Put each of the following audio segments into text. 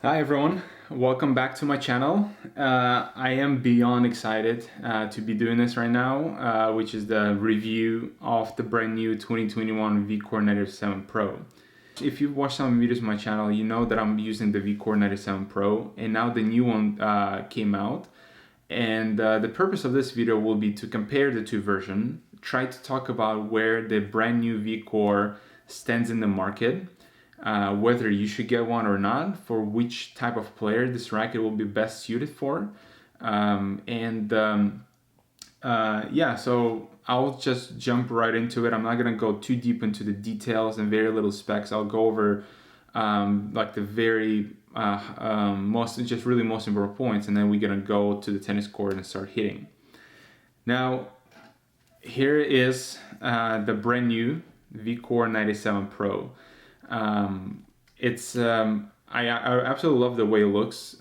Hi everyone, welcome back to my channel. I am beyond excited to be doing this right now, which is the review of the brand new 2021 VCORE 97 Pro. If you've watched some videos on my channel, you know that I'm using the VCORE 97 Pro, and now the new one came out. And the purpose of this video will be to compare the two versions, try to talk about where the brand new VCORE stands in the market, whether you should get one or not, for which type of player this racket will be best suited for. So I'll just jump right into it. I'm not gonna go too deep into the details and very little specs. I'll go over like the very most important points, and then we're gonna go to the tennis court and start hitting. Now, here is the brand new VCORE 97 Pro. I absolutely love the way it looks.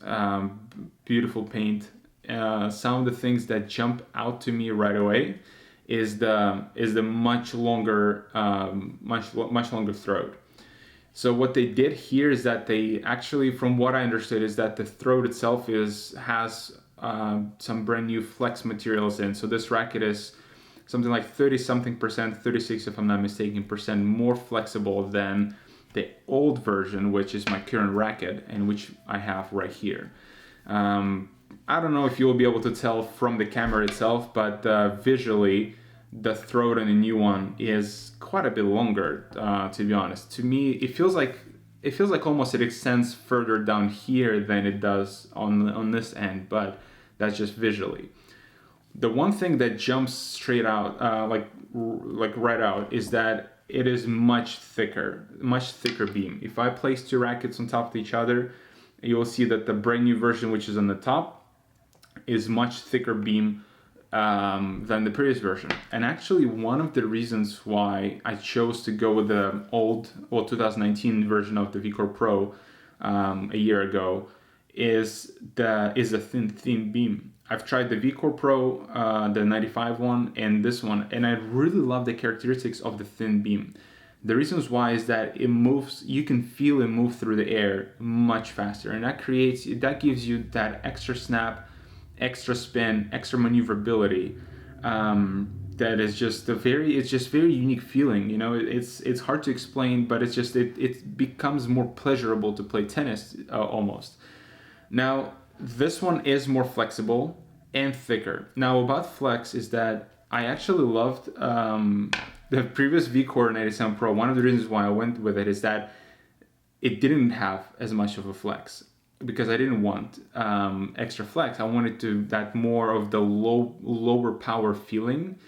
Beautiful paint. Some of the things that jump out to me right away is the much longer throat. So what they did here is that they actually, from what I understood, is that the throat itself has some brand new flex materials in. So this racket is something like 30-something%, 36 if I'm not mistaken, percent more flexible than the old version, which is my current racket and which I have right here. I don't know if you'll be able to tell from the camera itself, but visually the throat on the new one is quite a bit longer, to be honest. To me, it feels like almost it extends further down here than it does on this end, but that's just visually. The one thing that jumps straight out, like right out, is that it is much thicker beam. If I place two rackets on top of each other, you will see that the brand new version, which is on the top, is much thicker beam than the previous version. And actually, one of the reasons why I chose to go with the 2019 version of the VCORE Pro a year ago is a thin beam. I've tried the VCORE Pro, the 95 one, and this one, and I really love the characteristics of the thin beam. The reasons why is that it moves, you can feel it move through the air much faster, and that gives you that extra snap, extra spin, extra maneuverability. That is just very unique feeling. You know, it's hard to explain, but it becomes more pleasurable to play tennis almost. Now, this one is more flexible and thicker. Now, about flex is that I actually loved the previous VCORE 97 Pro. One of the reasons why I went with it is that it didn't have as much of a flex, because I didn't want extra flex. I wanted that more of the lower power feeling,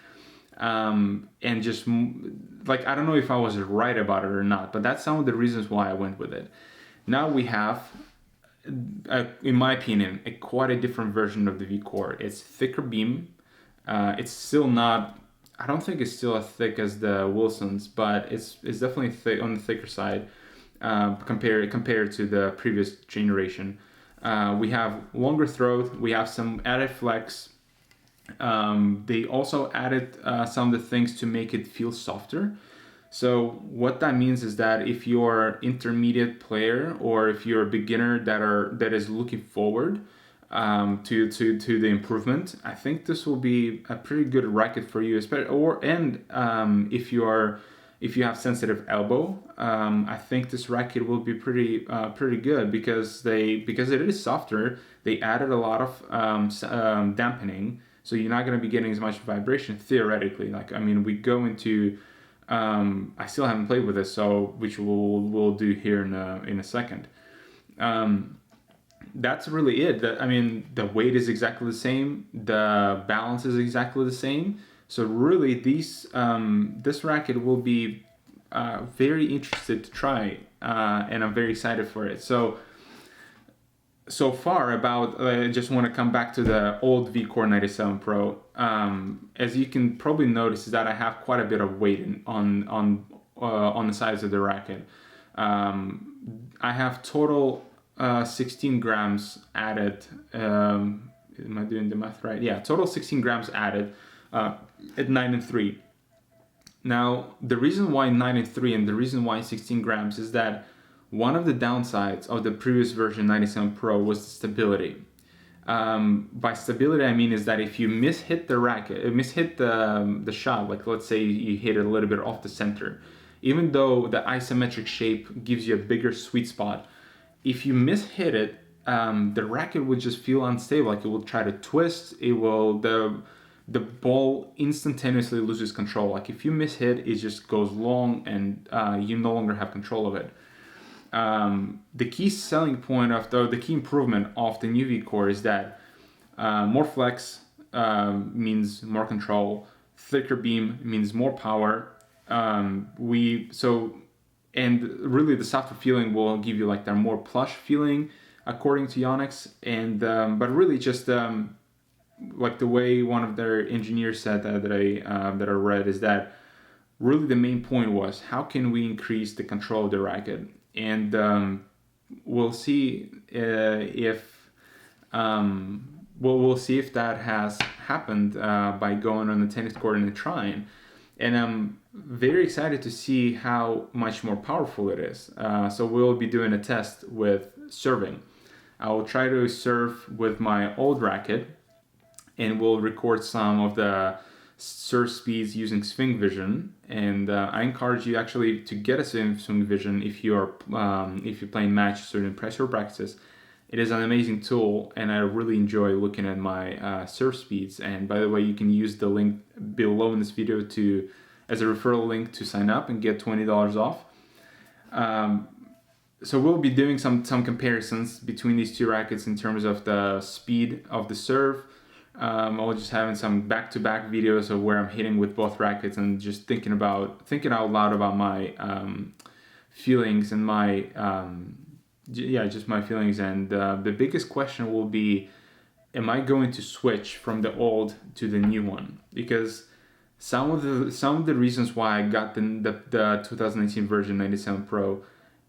and just like, I don't know if I was right about it or not, but that's some of the reasons why I went with it. Now we have, in my opinion, quite a different version of the VCORE. It's thicker beam. It's still not, I don't think it's still as thick as the Wilson's, but it's definitely thick, on the thicker side compared to the previous generation. We have longer throat. We have some added flex. They also added some of the things to make it feel softer. So what that means is that if you're intermediate player, or if you're a beginner that is looking forward to the improvement, I think this will be a pretty good racket for you. If you have sensitive elbow, I think this racket will be pretty good because it is softer. They added a lot of dampening, so you're not going to be getting as much vibration theoretically. Like, I mean, we go into I still haven't played with this, so which we'll do here in a second. That's really it. I mean, the weight is exactly the same. The balance is exactly the same. So really, this racket will be very interested to try, and I'm very excited for it. So far about, I just want to come back to the old VCORE 97 Pro. As you can probably notice, is that I have quite a bit of weight on the sides of the racket. I have total 16 grams added. Am I doing the math right? Yeah, total 16 grams added at 9 and 3. Now, the reason why 9 and 3 and the reason why 16 grams is that one of the downsides of the previous version 97 Pro was the stability. By stability, I mean is that if you mishit the racket, mishit the shot, like let's say you hit it a little bit off the center, even though the isometric shape gives you a bigger sweet spot, if you mishit it, the racket would just feel unstable. Like it will try to twist. It will the ball instantaneously loses control. Like if you mishit, it just goes long, and you no longer have control of it. The key selling point of the key improvement of the new VCORE is that more flex means more control, thicker beam means more power. And really the softer feeling will give you like that more plush feeling according to Yonex, and but really just like the way one of their engineers said that I read is that really the main point was how can we increase the control of the racket. And we'll see we'll see if that has happened by going on the tennis court and trying. And I'm very excited to see how much more powerful it is. So we'll be doing a test with serving. I will try to serve with my old racket, and we'll record some of the serve speeds using swing vision. And I encourage you actually to get a swing vision if you're playing matches or in pressure practices. It is an amazing tool, and I really enjoy looking at my serve speeds. And by the way, you can use the link below in this video as a referral link to sign up and get $20 off. So we'll be doing some comparisons between these two rackets in terms of the speed of the serve. I'll just having some back-to-back videos of where I'm hitting with both rackets and just thinking out loud about my feelings and my just my feelings. And the biggest question will be, am I going to switch from the old to the new one? Because some of the reasons why I got the 2019 version 97 Pro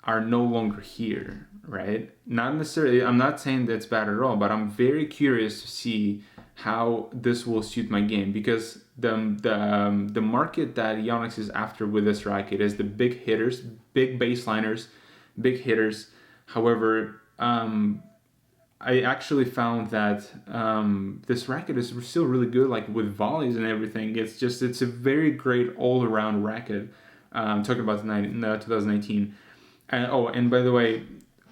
are no longer here, right? Not necessarily, I'm not saying that's bad at all, but I'm very curious to see how this will suit my game, because the market that Yonex is after with this racket is the big hitters, big baseliners, big hitters. However, I actually found that this racket is still really good, like with volleys and everything. It's a very great all-around racket. I'm talking about the 2019. And by the way,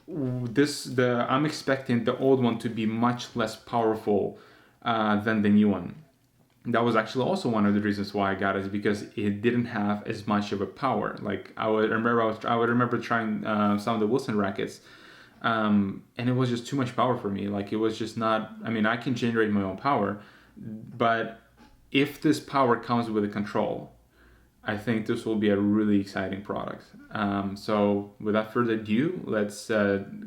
I'm expecting the old one to be much less powerful than the new one. That was actually also one of the reasons why I got it, is because it didn't have as much of a power. Like I would remember trying some of the Wilson rackets, and it was just too much power for me. Like it was just not. I mean, I can generate my own power, but if this power comes with a control, I think this will be a really exciting product. So without further ado, let's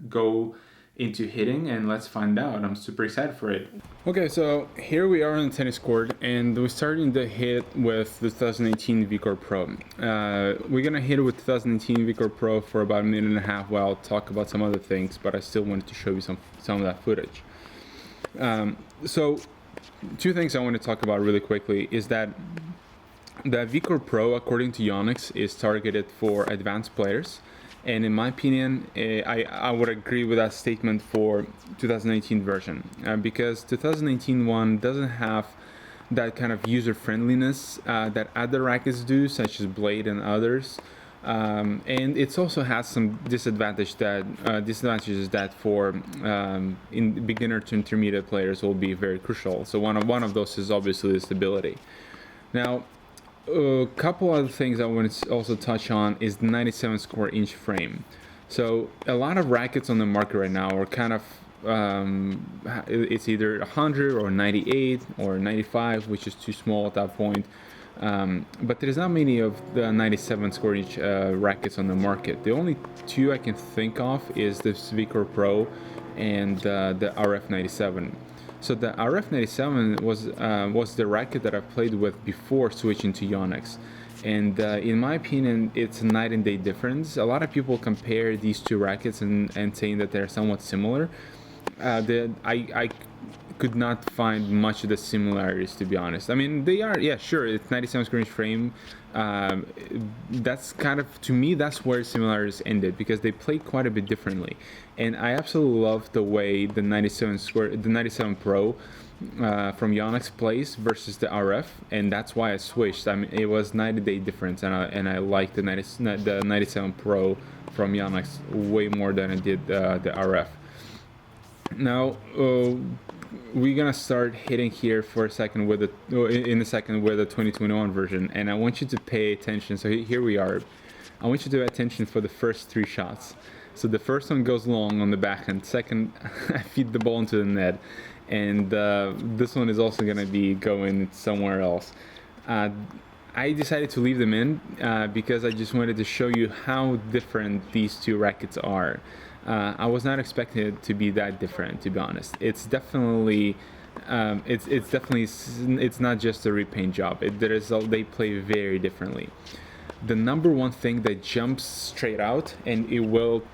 go into hitting and let's find out. I'm super excited for it. Okay, so here we are on the tennis court, and we're starting the hit with the 2018 VCORE Pro. We're gonna hit it with 2018 VCORE Pro for about a minute and a half while I'll talk about some other things, but I still wanted to show you some of that footage. So two things I want to talk about really quickly is that the VCORE Pro, according to Yonex, is targeted for advanced players. And in my opinion, I would agree with that statement for 2019 version, because 2019 one doesn't have that kind of user friendliness that other rackets do, such as Blade and others. And it also has some disadvantages that for in beginner to intermediate players will be very crucial. So one of those is obviously the stability. Now, a couple other things I want to also touch on is the 97 square inch frame. So a lot of rackets on the market right now are kind of it's either 100 or 98 or 95, which is too small at that point. But there's not many of the 97 square inch rackets on the market. The only two I can think of is the VCORE Pro and the RF 97. So the RF 97 was the racket that I played with before switching to Yonex, and in my opinion, it's a night and day difference. A lot of people compare these two rackets and saying that they're somewhat similar. I could not find much of the similarities, to be honest. I mean, they are, yeah, sure, it's 97 square inch frame. That's kind of, to me, that's where similarities ended, because they play quite a bit differently. And I absolutely love the way the 97 Pro from Yonex plays versus the RF, and that's why I switched. I mean, it was 90-day difference, and I liked the 97 Pro from Yonex way more than I did the RF. Now we're gonna start hitting here for a second with in a second with the 2021 version, and I want you to pay attention. So here we are. I want you to pay attention for the first 3 shots. So the first one goes long on the backhand. Second, I feed the ball into the net, and this one is also gonna be going somewhere else. I decided to leave them in because I just wanted to show you how different these 2 rackets are. I was not expecting it to be that different, to be honest. It's definitely, it's not just a repaint job. They play very differently. The number one thing that jumps straight out, and it will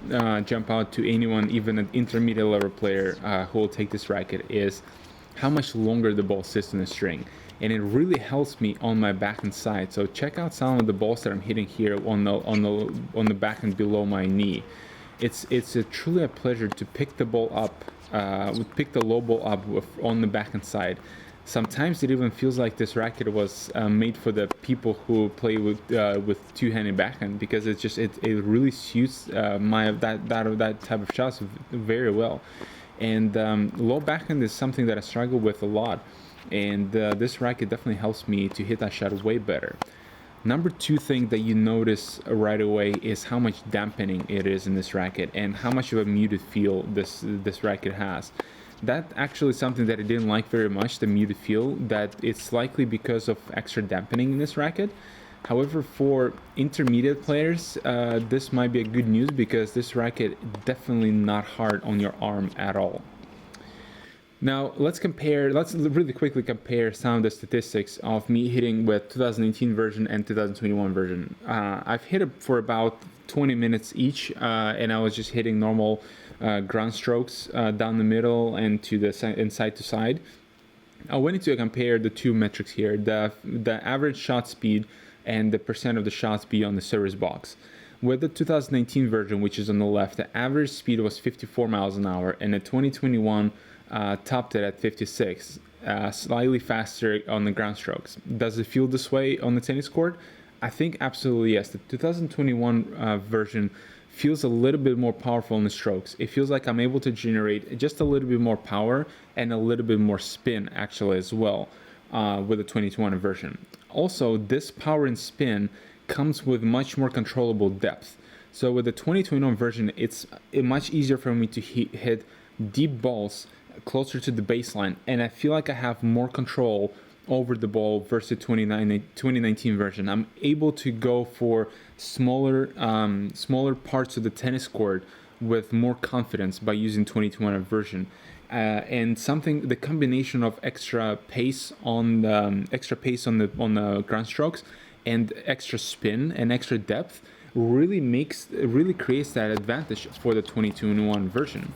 jump out to anyone, even an intermediate level player who will take this racket, is how much longer the ball sits in the string. And it really helps me on my backhand side. So check out some of the balls that I'm hitting here on the backhand below my knee. It's truly a pleasure to pick the ball up, pick the low ball up on the backhand side. Sometimes it even feels like this racket was made for the people who play with 2-handed backhand, because it really suits that type of shots very well. And low backhand is something that I struggle with a lot, and this racket definitely helps me to hit that shot way better. Number 2 thing that you notice right away is how much dampening it is in this racket, and how much of a muted feel this racket has. That actually is something that I didn't like very much, the muted feel, that it's likely because of extra dampening in this racket. However, for intermediate players, this might be a good news, because this racket definitely not hard on your arm at all. Now let's really quickly compare some of the statistics of me hitting with 2018 version and 2021 version. I've hit it for about 20 minutes each, and I was just hitting normal ground strokes down the middle and side to side. I wanted to compare the 2 metrics here, the average shot speed and the percent of the shot speed on the service box. With the 2019 version, which is on the left, the average speed was 54 miles an hour, and the 2021 topped it at 56, slightly faster on the ground strokes. Does it feel this way on the tennis court? I think absolutely yes. The 2021 version feels a little bit more powerful in the strokes. It feels like I'm able to generate just a little bit more power and a little bit more spin actually as well with the 2021 version. Also, this power and spin comes with much more controllable depth. So with the 2021 version, it's much easier for me to hit deep balls closer to the baseline, and I feel like I have more control over the ball versus 2019 version. I'm able to go for smaller parts of the tennis court with more confidence by using 2021 version. And the combination of extra pace on the ground strokes and extra spin and extra depth really creates that advantage for the 2021 version.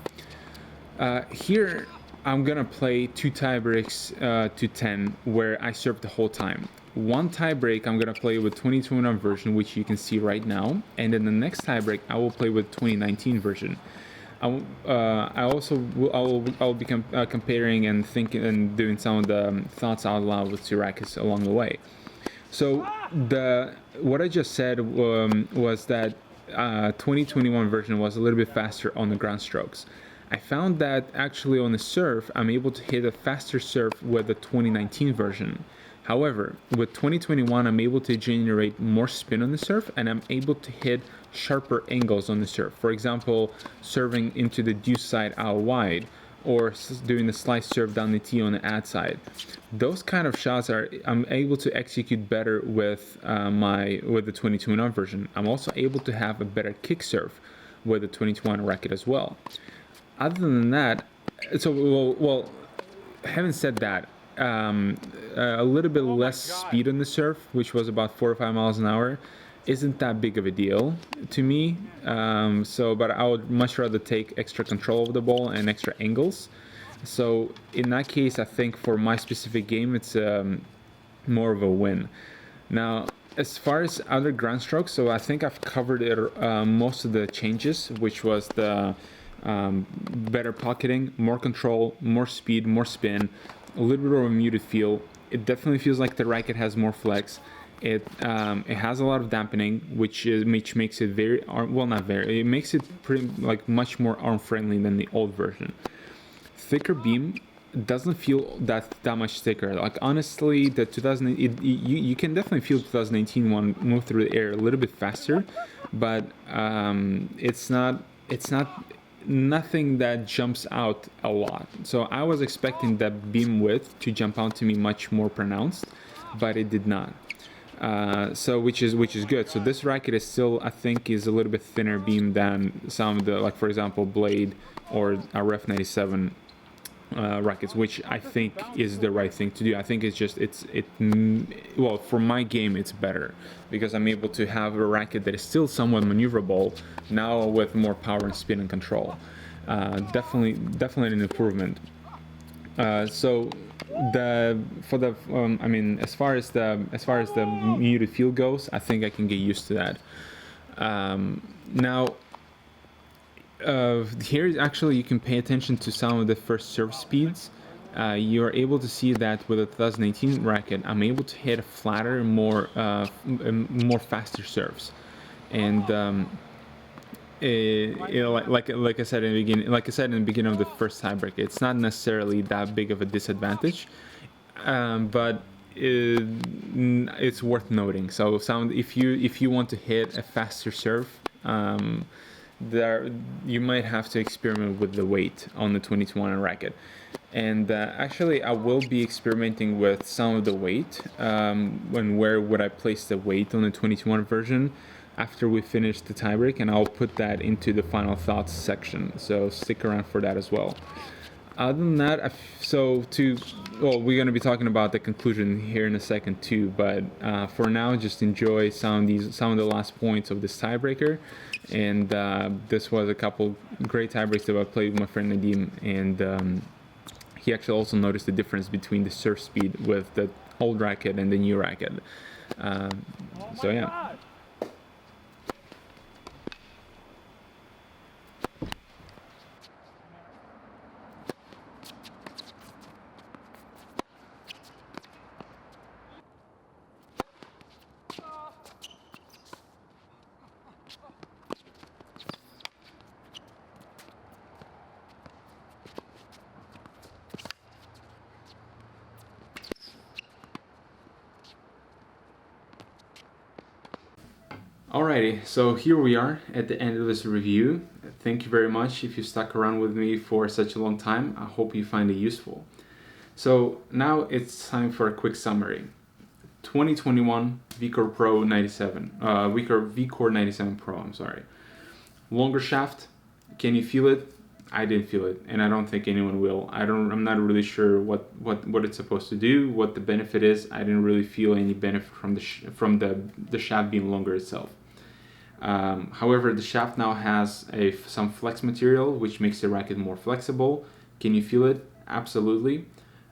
Here, I'm gonna play 2 tie breaks to 10, where I serve the whole time. 1 tie break I'm gonna play with 2021 version, which you can see right now, and then the next tie break I will play with 2019 version. I'll be comparing and thinking and doing some of the thoughts out loud with 2 rackets along the way. So what I just said was that 2021 version was a little bit faster on the ground strokes. I found that actually on the serve, I'm able to hit a faster serve with the 2019 version. However, with 2021, I'm able to generate more spin on the serve, and I'm able to hit sharper angles on the serve. For example, serving into the deuce side out wide, or doing the slice serve down the tee on the ad side. Those kind of shots I'm able to execute better with the 2021 version. I'm also able to have a better kick serve with the 2021 racket as well. Other than that, having said that, a little bit less speed on the serve, which was about 4 or 5 miles an hour, isn't that big of a deal to me. But I would much rather take extra control of the ball and extra angles. So in that case, I think for my specific game, it's more of a win. Now, as far as other ground strokes, so I think I've covered it, most of the changes, which was the better pocketing, more control, more speed, more spin, a little bit of a muted feel. It definitely feels like the racket has more flex. It has a lot of dampening, which makes it very not very. It makes it pretty like much more arm friendly than the old version. Thicker beam doesn't feel that much thicker. Like honestly, the 2000 you can definitely feel 2018 one move through the air a little bit faster, but it's not nothing that jumps out a lot. So I was expecting that beam width to jump out to me much more pronounced, but it did not. So which is good. So this racket is still, I think, is a little bit thinner beam than some of the, like for example Blade or a Ref 97 rackets, which I think is the right thing to do. I think it's just well, for my game it's better because I'm able to have a racket that is still somewhat maneuverable now with more power and spin and control. Definitely an improvement. So I mean, as far as the muted feel goes, I think I can get used to that. Now, here actually you can pay attention to some of the first serve speeds. You are able to see that with the 2018 racket, I'm able to hit flatter, more faster serves, and like I said in the beginning of the first tiebreak, it's not necessarily that big of a disadvantage, but it's worth noting. So if you want to hit a faster serve, there you might have to experiment with the weight on the 2021 racket. And actually I will be experimenting with some of the weight, and where would I place the weight on the 2021 version after we finish the tiebreak, and I'll put that into the final thoughts section, so stick around for that as well. Other than that, we're going to be talking about the conclusion here in a second too, but for now, just enjoy some of the last points of this tiebreaker. And this was a couple great tiebreaks that I played with my friend Nadim, and he actually also noticed the difference between the serve speed with the old racket and the new racket. So yeah. Alrighty, so here we are at the end of this review. Thank you very much if you stuck around with me for such a long time. I hope you find it useful. So now it's time for a quick summary. 2021 VCORE Pro 97, VCORE 97 Pro, I'm sorry. Longer shaft, can you feel it? I didn't feel it, and I don't think anyone will. I'm not really sure what it's supposed to do, what the benefit is. I didn't really feel any benefit from the shaft being longer itself. However, the shaft now has some flex material, which makes the racket more flexible. Can you feel it? Absolutely.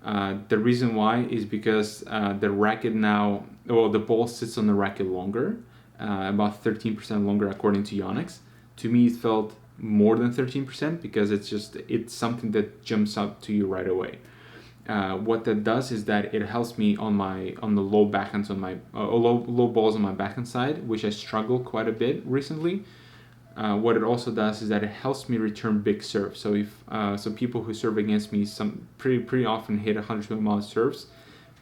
The reason why is because the racket now, the ball sits on the racket longer, about 13% longer according to Yonex. To me, it felt more than 13% because it's something that jumps out to you right away. What that does is that it helps me on the low backhands on my low balls on my backhand side, which I struggle quite a bit recently. What it also does is that it helps me return big serves. So if people who serve against me pretty often hit 120-mile serves.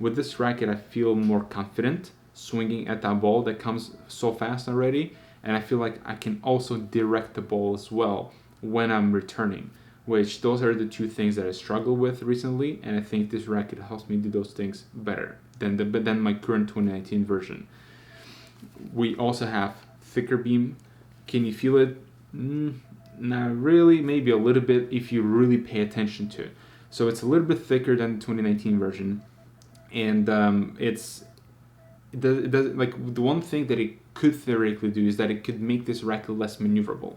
With this racket, I feel more confident swinging at that ball that comes so fast already, and I feel like I can also direct the ball as well when I'm returning. Which those are the two things that I struggle with recently, and I think this racket helps me do those things better than my current 2019 version. We also have thicker beam. Can you feel it? Not really, maybe a little bit if you really pay attention to it. So it's a little bit thicker than the 2019 version, and it does, like, the one thing that it could theoretically do is that it could make this racket less maneuverable.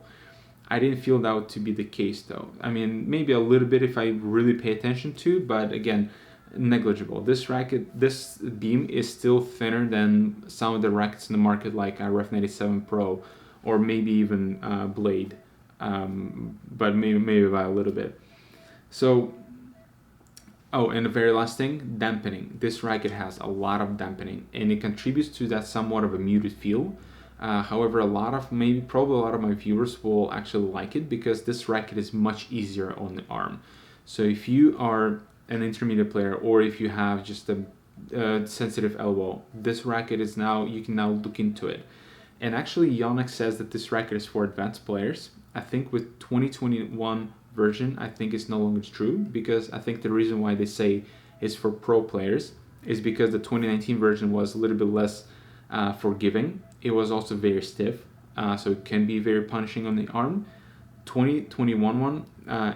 I didn't feel that to be the case though. I mean, maybe a little bit if I really pay attention to, but again, negligible. This racket, this beam is still thinner than some of the rackets in the market, like RF 97 Pro, or maybe even Blade, but maybe by a little bit. So, oh, and the very last thing, dampening. This racket has a lot of dampening, and it contributes to that somewhat of a muted feel. However, probably a lot of my viewers will actually like it because this racket is much easier on the arm. So if you are an intermediate player, or if you have just a sensitive elbow, this racket is you can now look into it. And actually, Yonex says that this racket is for advanced players. I think with 2021 version, I think it's no longer true, because I think the reason why they say it's for pro players is because the 2019 version was a little bit less forgiving. It was also very stiff, so it can be very punishing on the arm. 2021 one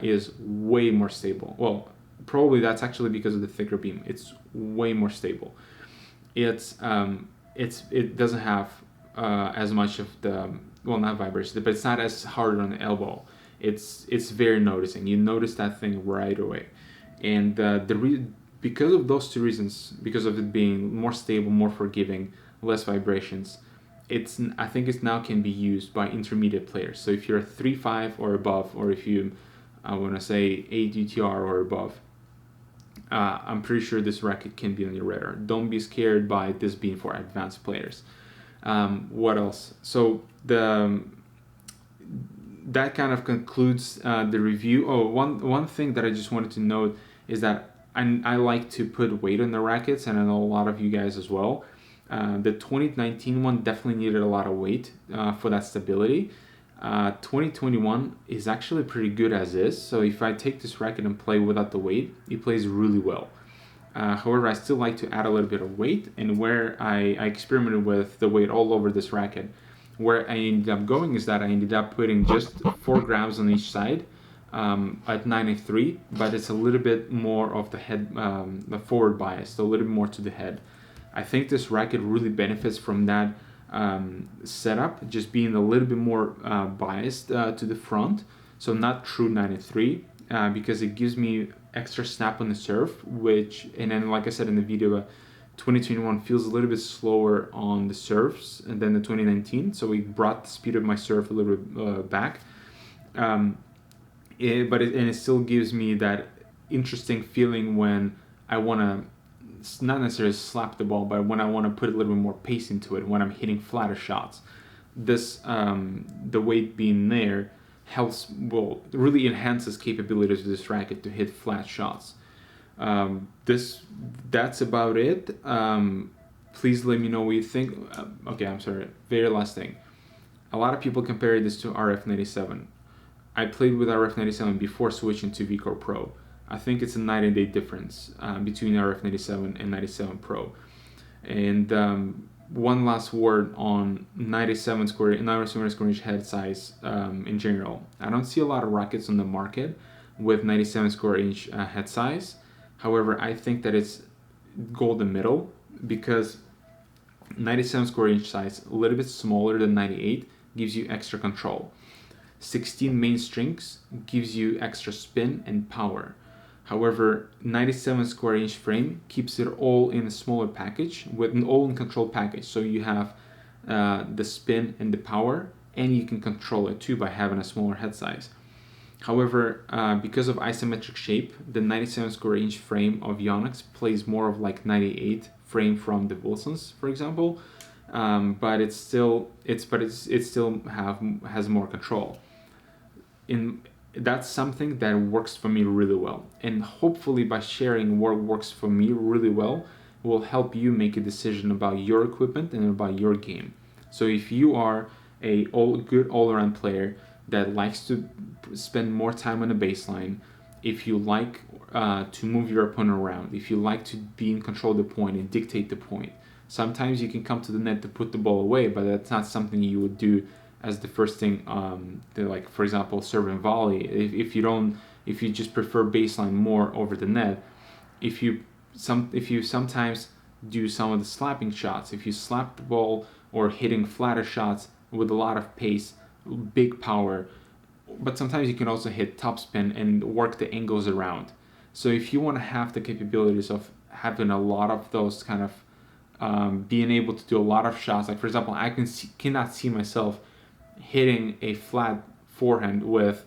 is way more stable. Well, probably that's actually because of the thicker beam. It's way more stable. It doesn't have as much of the, well, not vibration, but it's not as hard on the elbow. It's very noticing. You notice that thing right away, and because of those two reasons, because of it being more stable, more forgiving, less vibrations, I think it now can be used by intermediate players. So if you're a 3.5 or above, or if you, I want to say 8 UTR or above, I'm pretty sure this racket can be on your radar. Don't be scared by this being for advanced players. What else? So that kind of concludes the review. Oh, one thing that I just wanted to note is that I like to put weight on the rackets, and I know a lot of you guys as well. The 2019 one definitely needed a lot of weight for that stability. 2021 is actually pretty good as is, so if I take this racket and play without the weight, it plays really well. However, I still like to add a little bit of weight, and where I experimented with the weight all over this racket, where I ended up going is that I ended up putting just 4 grams on each side at 93, but it's a little bit more of the head, the forward bias, so a little bit more to the head. I think this racket really benefits from that setup, just being a little bit more biased to the front, so not true 93, because it gives me extra snap on the serve, and then, like I said in the video, 2021 feels a little bit slower on the serves than the 2019, so it brought the speed of my serve a little bit back, but it still gives me that interesting feeling when I want to not necessarily slap the ball, but when I want to put a little bit more pace into it, when I'm hitting flatter shots. This the weight being there really enhances capabilities of this racket to hit flat shots. That's about it. Please let me know what you think. Okay, I'm sorry. Very last thing. A lot of people compare this to RF 97. I played with RF 97 before switching to VCORE Pro. I think it's a night and day difference between RF 97 and 97 Pro. And one last word on 97 square inch head size in general. I don't see a lot of rackets on the market with 97 square inch head size. However, I think that it's golden middle, because 97 square inch size, a little bit smaller than 98, gives you extra control. 16 main strings gives you extra spin and power. However, 97 square inch frame keeps it all in a smaller package, with an all in control package. So you have the spin and the power, and you can control it too by having a smaller head size. However, because of isometric shape, the 97 square inch frame of Yonex plays more of like 98 frame from the Wilsons, for example, but it still has more control. That's something that works for me really well, and hopefully by sharing what works for me really well will help you make a decision about your equipment and about your game. So if you are a good all-around player that likes to spend more time on the baseline, if you like to move your opponent around, if you like to be in control of the point and dictate the point, sometimes you can come to the net to put the ball away, but that's not something you would do as the first thing, like for example serve and volley. If you just prefer baseline more over the net, if you sometimes do some of the slapping shots. If you slap the ball or hitting flatter shots with a lot of pace, big power, but sometimes you can also hit topspin and work the angles around. So if you want to have the capabilities of having a lot of those kind of being able to do a lot of shots, like for example, I cannot see myself hitting a flat forehand with,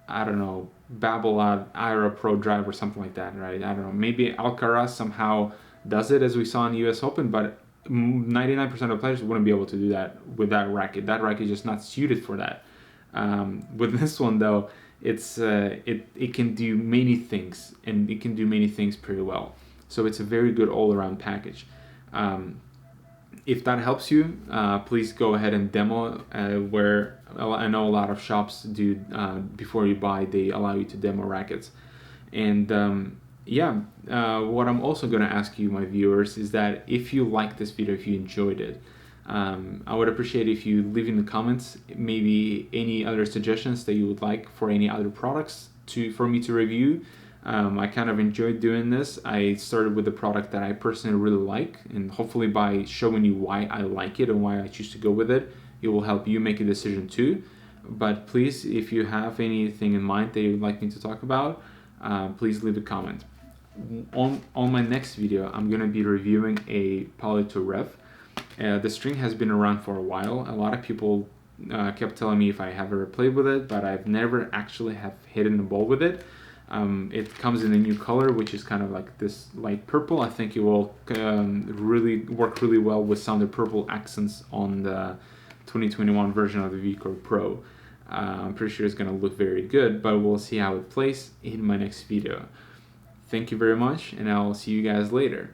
I don't know, Babolat Ira Pro drive or something like that, right? I don't know. Maybe Alcaraz somehow does it, as we saw in the U.S. Open, but 99% of players wouldn't be able to do that with that racket. That racket is just not suited for that. With this one though, it can do many things, and it can do many things pretty well. So it's a very good all-around package. If that helps you, please go ahead and demo where I know a lot of shops do before you buy, they allow you to demo rackets. And what I'm also going to ask you, my viewers, is that if you like this video, if you enjoyed it, I would appreciate if you leave in the comments maybe any other suggestions that you would like for any other products for me to review. I kind of enjoyed doing this. I started with a product that I personally really like, and hopefully by showing you why I like it and why I choose to go with it, it will help you make a decision too. But please, if you have anything in mind that you'd like me to talk about, please leave a comment. On my next video, I'm going to be reviewing a Poly Tour Rev. The string has been around for a while. A lot of people kept telling me if I have ever played with it, but I've never actually have hidden the ball with it. It comes in a new color, which is kind of like this light purple. I think it will really work really well with some of the purple accents on the 2021 version of the VCORE Pro. I'm pretty sure it's going to look very good, but we'll see how it plays in my next video. Thank you very much, and I'll see you guys later.